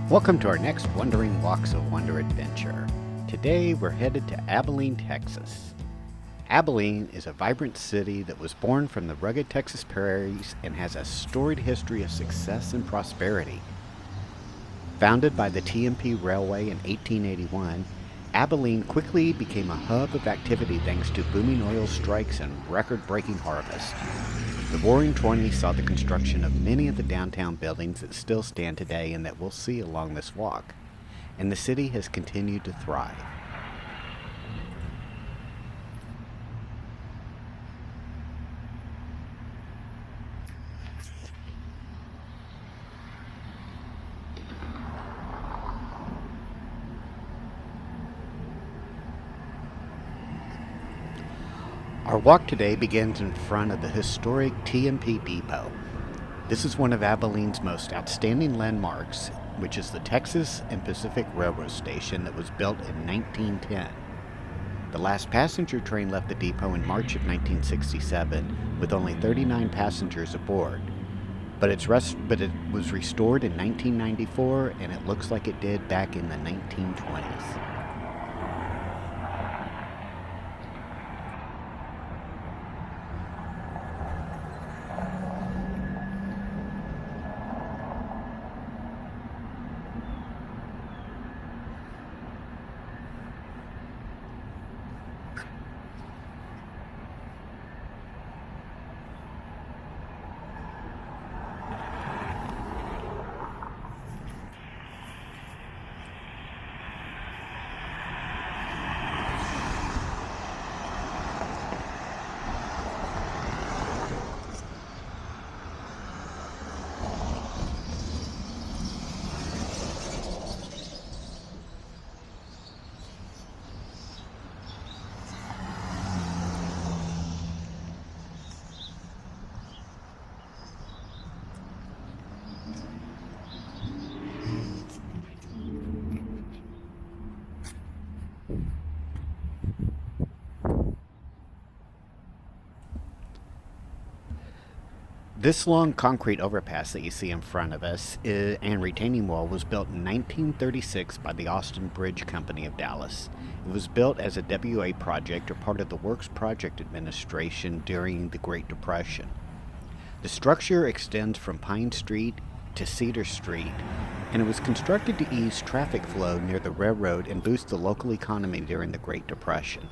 Welcome to our next Wandering Walks of Wonder adventure. Today we're headed to Abilene, Texas. Abilene is a vibrant city that was born from the rugged Texas prairies and has a storied history of success and prosperity. Founded by the TMP Railway in 1881, Abilene quickly became a hub of activity thanks to booming oil strikes and record-breaking harvests. The Roaring '20s saw the construction of many of the downtown buildings that still stand today and that we'll see along this walk, and the city has continued to thrive. Our walk today begins in front of the historic TMP Depot. This is one of Abilene's most outstanding landmarks, which is the Texas and Pacific Railroad Station that was built in 1910. The last passenger train left the depot in March of 1967 with only 39 passengers aboard. But it was restored in 1994 and it looks like it did back in the 1920s. This long concrete overpass that you see in front of us and retaining wall was built in 1936 by the Austin Bridge Company of Dallas. It was built as a WA project or part of the Works Project Administration during the Great Depression. The structure extends from Pine Street to Cedar Street, and it was constructed to ease traffic flow near the railroad and boost the local economy during the Great Depression.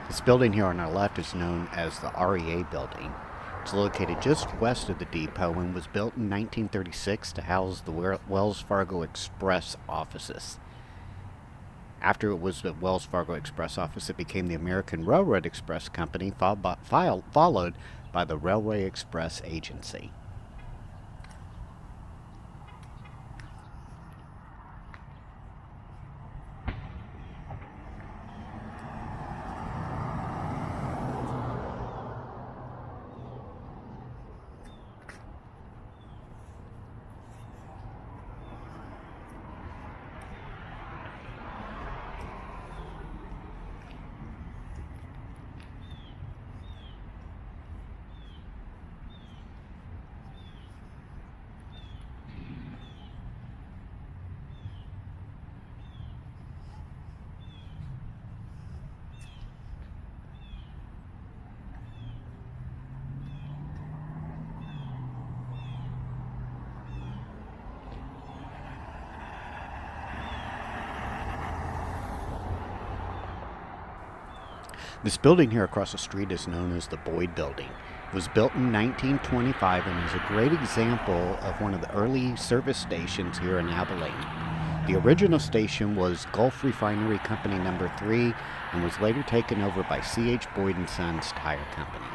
This building here on our left is known as the REA building. It's located just west of the depot and was built in 1936 to house the Wells Fargo Express offices. After it was the Wells Fargo Express office, it became the American Railroad Express Company, followed by the Railway Express Agency. This building here across the street is known as the Boyd Building. It was built in 1925 and is a great example of one of the early service stations here in Abilene. The original station was Gulf Refinery Company Number 3 and was later taken over by C.H. Boyd & Sons Tire Company.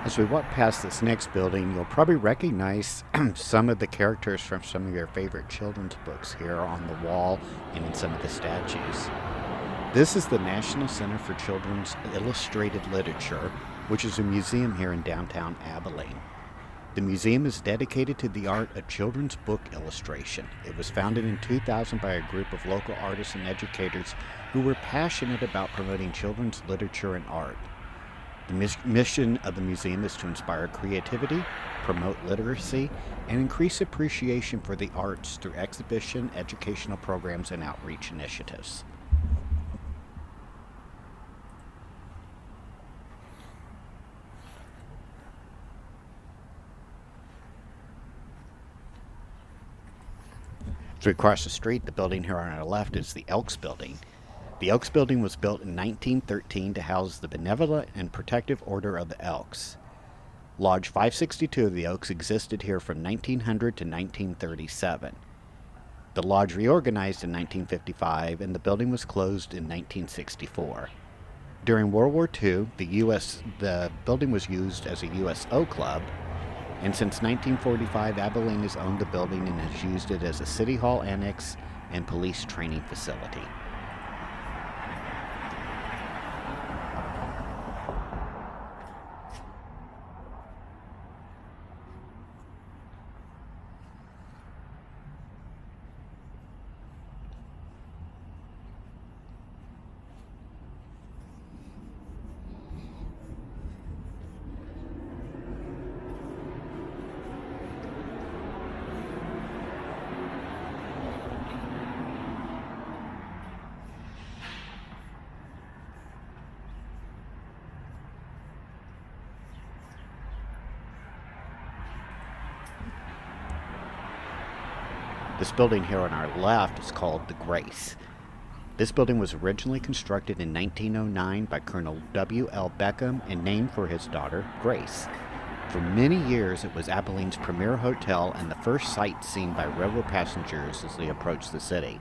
As we walk past this next building, you'll probably recognize some of the characters from some of your favorite children's books here on the wall and in some of the statues. This is the National Center for Children's Illustrated Literature, which is a museum here in downtown Abilene. The museum is dedicated to the art of children's book illustration. It was founded in 2000 by a group of local artists and educators who were passionate about promoting children's literature and art. The mission of the museum is to inspire creativity, promote literacy, and increase appreciation for the arts through exhibition, educational programs, and outreach initiatives. As we cross the street, the building here on our left is the Elks building. The Elks building was built in 1913 to house the Benevolent and Protective Order of the Elks. Lodge 562 of the Elks existed here from 1900 to 1937. The lodge reorganized in 1955 and the building was closed in 1964. During World War II, the building was used as a USO club, and since 1945, Abilene has owned the building and has used it as a city hall annex and police training facility. This building here on our left is called the Grace. This building was originally constructed in 1909 by Colonel W.L. Beckham and named for his daughter, Grace. For many years, it was Abilene's premier hotel and the first sight seen by railroad passengers as they approached the city.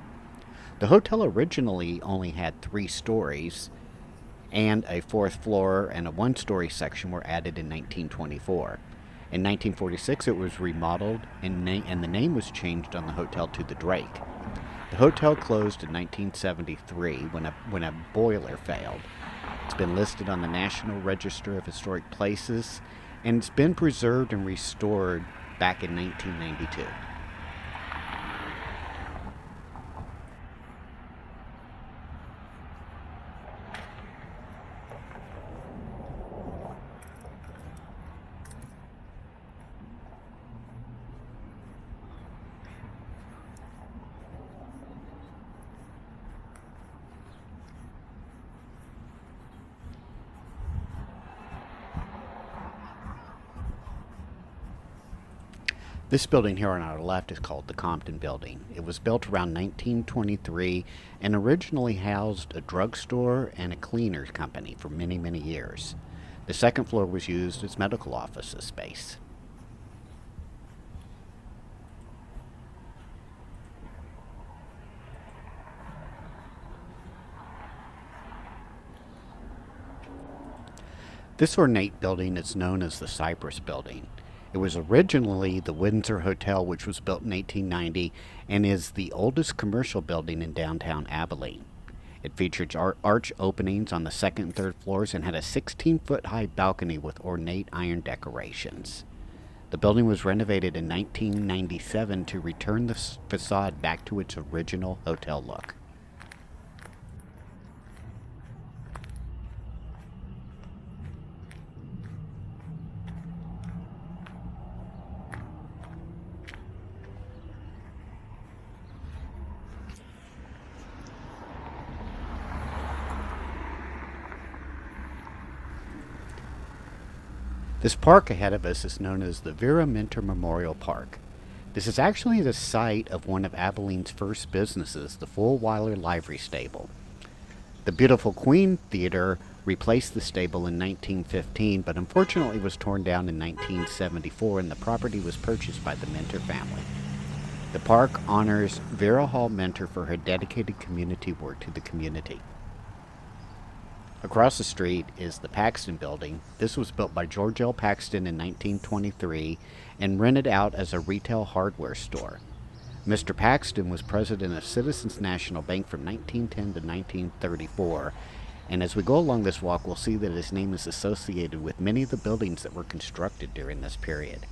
The hotel originally only had 3 stories, and a 4th floor and a 1-story section were added in 1924. In 1946, it was remodeled, and the name was changed on the hotel to the Drake. The hotel closed in 1973 when a boiler failed. It's been listed on the National Register of Historic Places, and it's been preserved and restored back in 1992. This building here on our left is called the Compton Building. It was built around 1923 and originally housed a drugstore and a cleaners company for many, many years. The 2nd floor was used as medical office space. This ornate building is known as the Cypress Building. It was originally the Windsor Hotel, which was built in 1890 and is the oldest commercial building in downtown Abilene. It featured arch openings on the second and third floors and had a 16-foot high balcony with ornate iron decorations. The building was renovated in 1997 to return the facade back to its original hotel look. This park ahead of us is known as the Vera Minter Memorial Park. This is actually the site of one of Abilene's first businesses, the Fullweiler Livery Stable. The beautiful Queen Theater replaced the stable in 1915, but unfortunately was torn down in 1974 and the property was purchased by the Minter family. The park honors Vera Hall Minter for her dedicated community work to the community. Across the street is the Paxton Building. This was built by George L. Paxton in 1923 and rented out as a retail hardware store. Mr. Paxton was president of Citizens National Bank from 1910 to 1934, and as we go along this walk, we'll see that his name is associated with many of the buildings that were constructed during this period.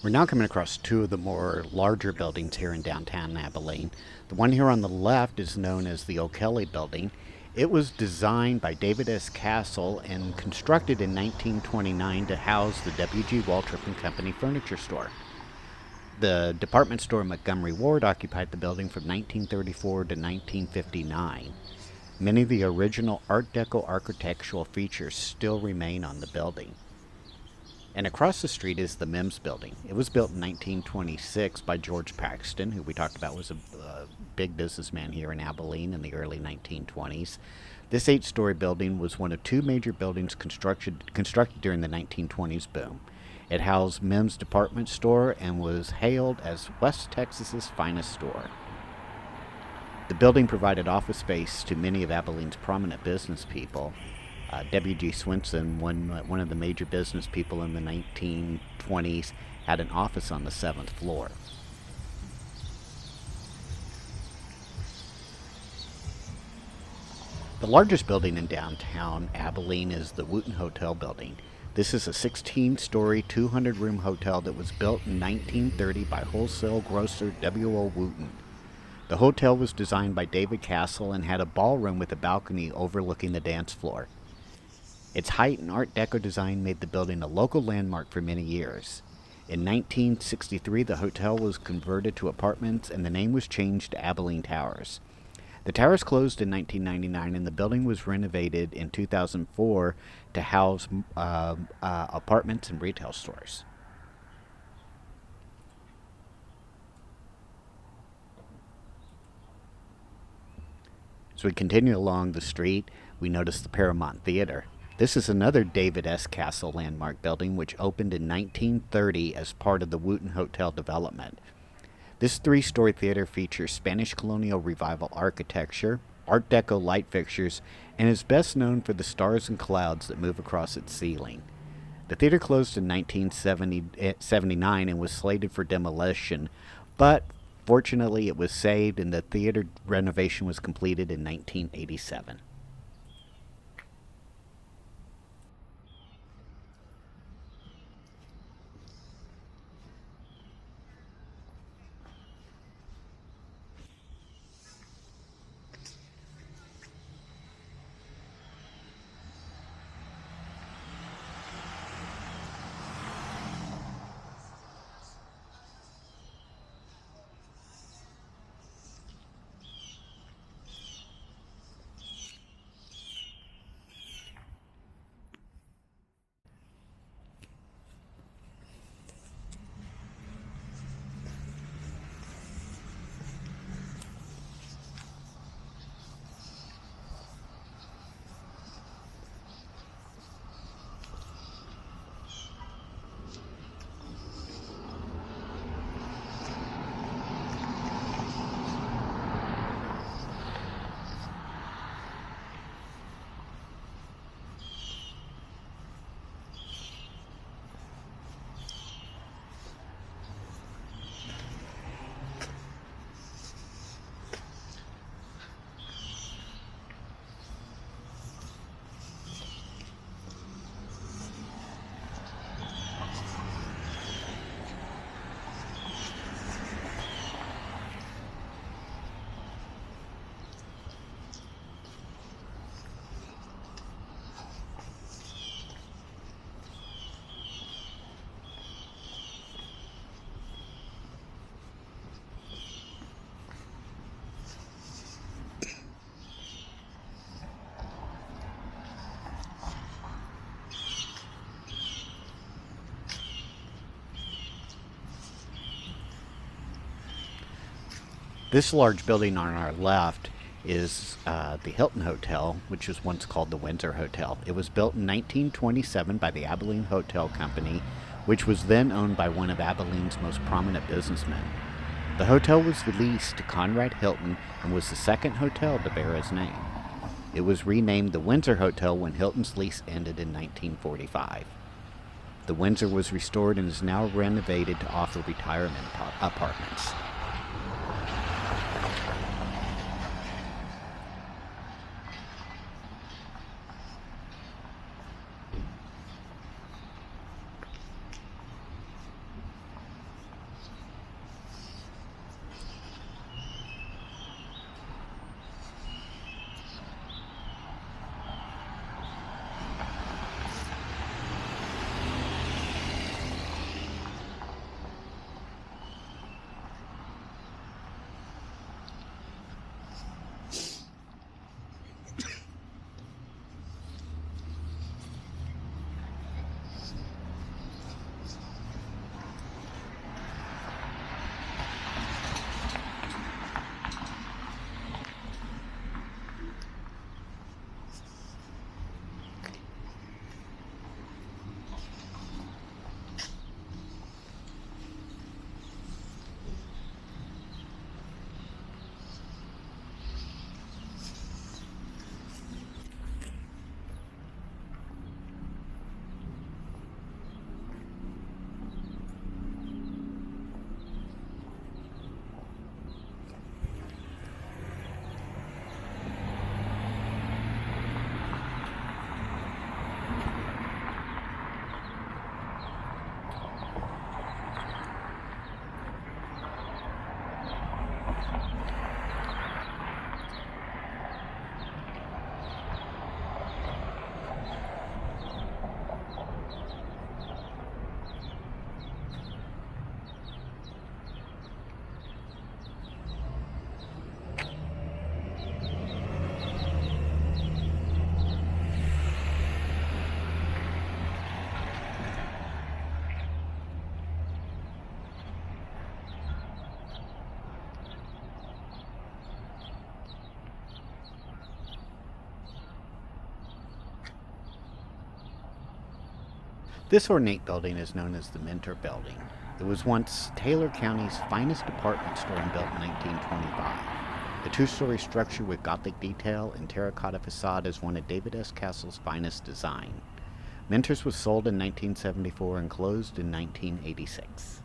We're now coming across two of the more larger buildings here in downtown Abilene. The one here on the left is known as the O'Kelly Building. It was designed by David S. Castle and constructed in 1929 to house the W.G. Waltrip and Company furniture store. The department store Montgomery Ward occupied the building from 1934 to 1959. Many of the original Art Deco architectural features still remain on the building. And across the street is the Mims Building. It was built in 1926 by George Paxton, who we talked about was a big businessman here in Abilene in the early 1920s. This 8-story building was one of two major buildings constructed during the 1920s boom. It housed Mims department store and was hailed as West Texas's finest store. The building provided office space to many of Abilene's prominent business people. W.G. Swinson, one of the major business people in the 1920s, had an office on the 7th floor. The largest building in downtown Abilene is the Wooten Hotel Building. This is a 16-story, 200-room hotel that was built in 1930 by wholesale grocer W.O. Wooten. The hotel was designed by David Castle and had a ballroom with a balcony overlooking the dance floor. Its height and Art Deco design made the building a local landmark for many years. In 1963, the hotel was converted to apartments and the name was changed to Abilene Towers. The towers closed in 1999 and the building was renovated in 2004 to house apartments and retail stores. As we continue along the street, we notice the Paramount Theater. This is another David S. Castle landmark building which opened in 1930 as part of the Wooten Hotel development. This 3-story theater features Spanish Colonial Revival architecture, Art Deco light fixtures, and is best known for the stars and clouds that move across its ceiling. The theater closed in 1979 and was slated for demolition, but fortunately it was saved and the theater renovation was completed in 1987. This large building on our left is the Hilton Hotel, which was once called the Windsor Hotel. It was built in 1927 by the Abilene Hotel Company, which was then owned by one of Abilene's most prominent businessmen. The hotel was leased to Conrad Hilton and was the second hotel to bear his name. It was renamed the Windsor Hotel when Hilton's lease ended in 1945. The Windsor was restored and is now renovated to offer retirement apartments. This ornate building is known as the Minter Building. It was once Taylor County's finest department store and built in 1925. The two-story structure with Gothic detail and terracotta facade is one of David S. Castle's finest design. Mentors was sold in 1974 and closed in 1986.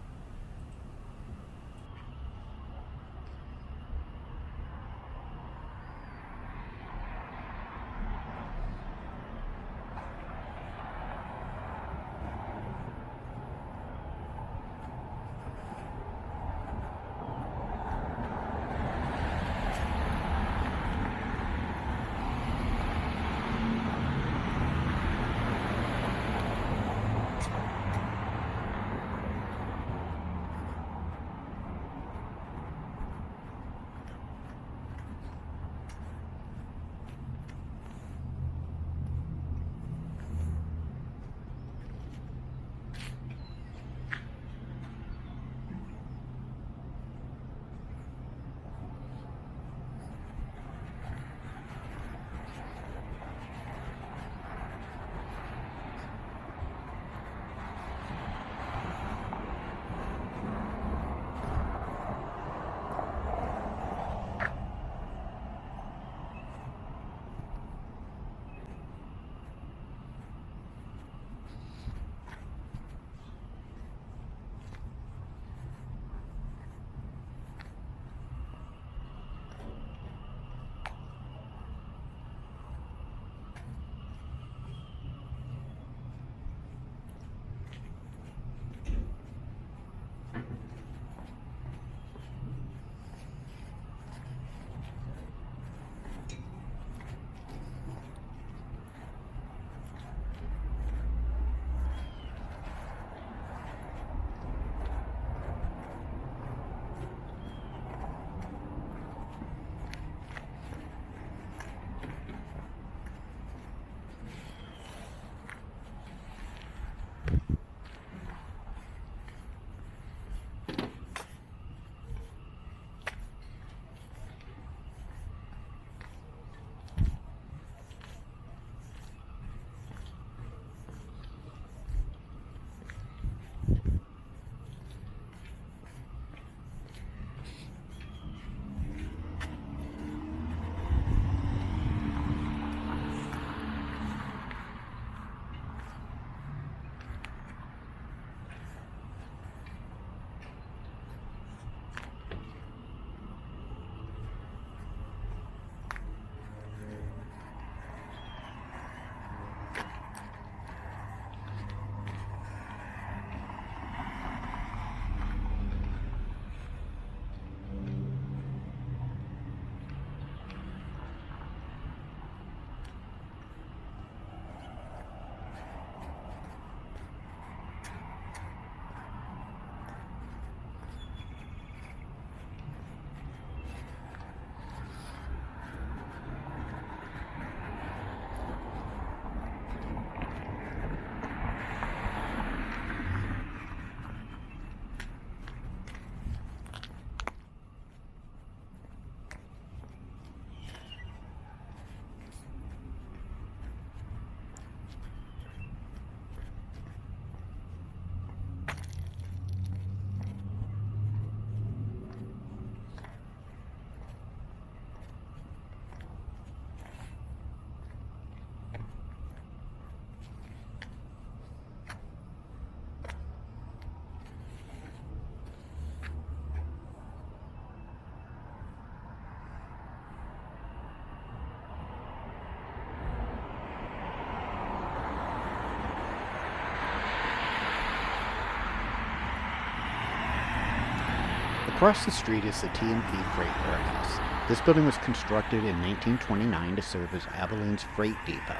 Across the street is the T&P Freight Warehouse. This building was constructed in 1929 to serve as Abilene's freight depot.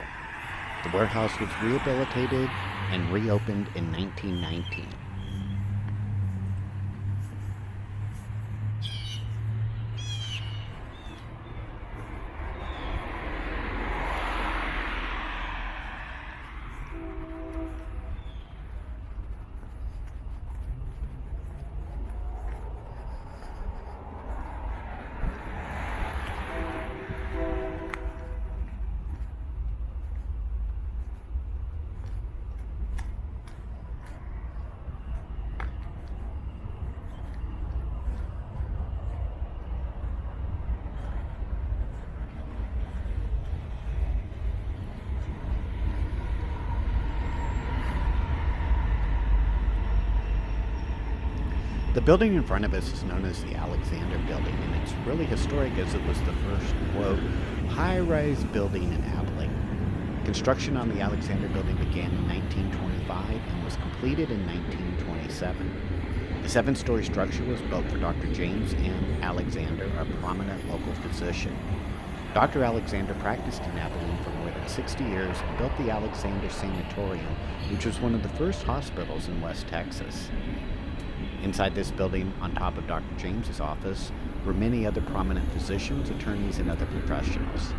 The warehouse was rehabilitated and reopened in 1919. The building in front of us is known as the Alexander Building, and it's really historic as it was the first, quote, high-rise building in Abilene. Construction on the Alexander Building began in 1925 and was completed in 1927. The seven-story structure was built for Dr. James M. Alexander, a prominent local physician. Dr. Alexander practiced in Abilene for more than 60 years and built the Alexander Sanatorium, which was one of the first hospitals in West Texas. Inside this building, on top of Dr. James's office, were many other prominent physicians, attorneys, and other professionals.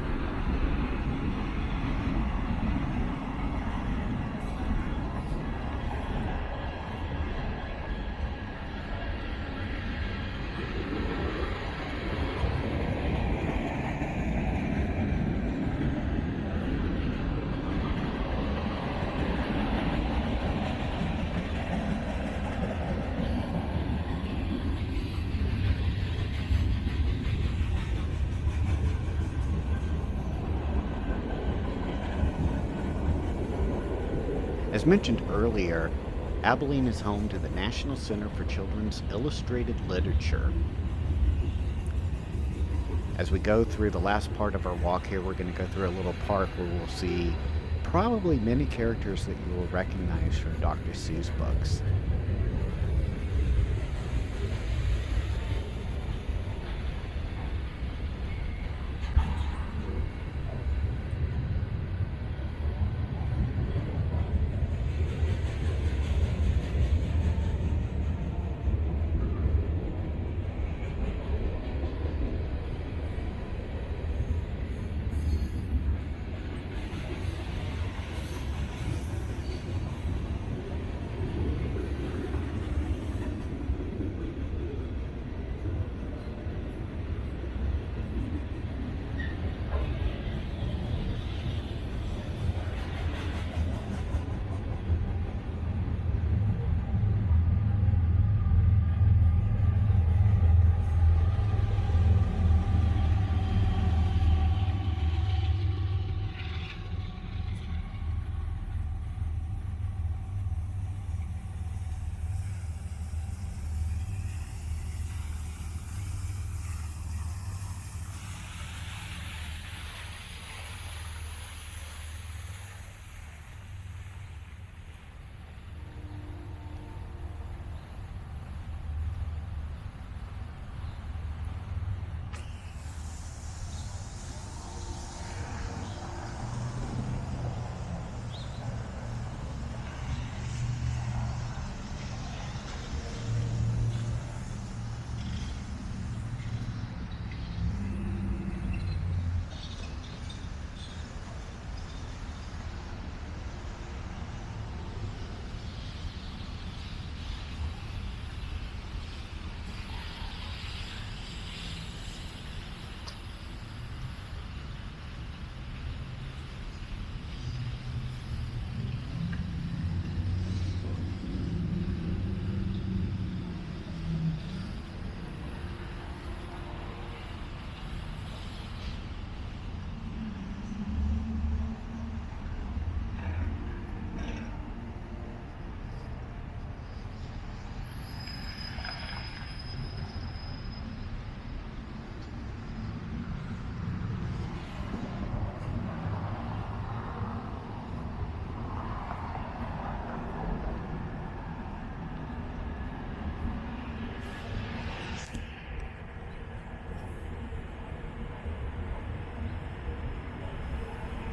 As mentioned earlier, Abilene is home to the National Center for Children's Illustrated Literature. As we go through the last part of our walk here, we're going to go through a little park where we'll see probably many characters that you will recognize from Dr. Seuss books.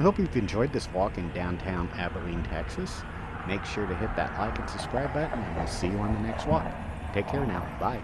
I hope you've enjoyed this walk in downtown Abilene, Texas. Make sure to hit that like and subscribe button, and we'll see you on the next walk. Take care now. Bye.